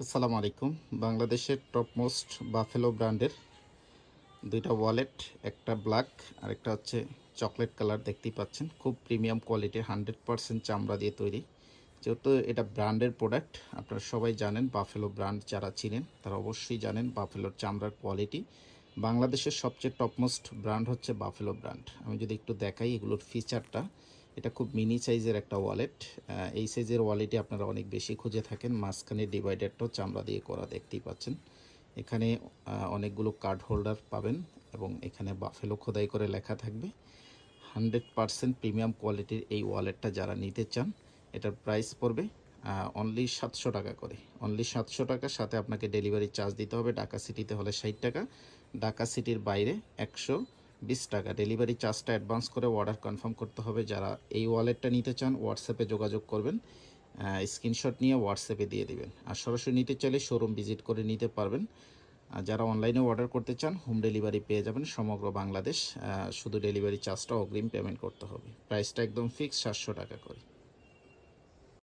আসসালামু আলাইকুম। বাংলাদেশের টপ মোস্ট বাফেলো ব্র্যান্ডের দুইটা ওয়ালেট, একটা ব্ল্যাক আর একটা হচ্ছে চকলেট কালার দেখতেই পাচ্ছেন। খুব প্রিমিয়াম কোয়ালিটির 100% চামড়া দিয়ে তৈরি। যেহেতু এটা ব্র্যান্ডের প্রোডাক্ট, আপনারা সবাই জানেন বাফেলো ব্র্যান্ড, যারা চিনেন তারা অবশ্যই জানেন বাফেলোর চামড়ার কোয়ালিটি। বাংলাদেশের সবচেয়ে টপমোস্ট ব্র্যান্ড হচ্ছে বাফেলো ব্র্যান্ড। আমি যদি একটু দেখাই এগুলোর ফিচারটা, এটা খুব মিনি সাইজের একটা ওয়ালেট। এই সাইজের ওয়ালেটে আপনারা অনেক বেশি খুঁজে থাকেন। মাঝখানে ডিভাইডারটাও চামড়া দিয়ে করা দেখতেই পাচ্ছেন। এখানে অনেকগুলো কার্ড হোল্ডার পাবেন এবং এখানে বাফেলো খোদাই করে লেখা থাকবে। 100% প্রিমিয়াম কোয়ালিটির এই ওয়ালেটটা যারা নিতে চান, এটার প্রাইস পড়বে অনলি 700 টাকা করে। অনলি 700 টাকার সাথে আপনাকে ডেলিভারি চার্জ দিতে হবে। ঢাকা সিটিতে হলে 60 টাকা, ঢাকা সিটির বাইরে 120 টাকা। ডেলিভারি চার্জটা অ্যাডভান্স করে অর্ডার কনফার্ম করতে হবে। যারা এই ওয়ালেটটা নিতে চান হোয়াটসঅ্যাপে যোগাযোগ করবেন, স্ক্রিনশট নিয়ে হোয়াটসঅ্যাপে দিয়ে দিবেন। আর সরাসরি নিতে চাইলে শোরুম ভিজিট করে নিতে পারবেন। যারা অনলাইনে অর্ডার করতে চান হোম ডেলিভারি পেয়ে যাবেন সমগ্র বাংলাদেশ। শুধু ডেলিভারি চার্জটা অগ্রিম পেমেন্ট করতে হবে। প্রাইসটা একদম ফিক্স 700 টাকা করে।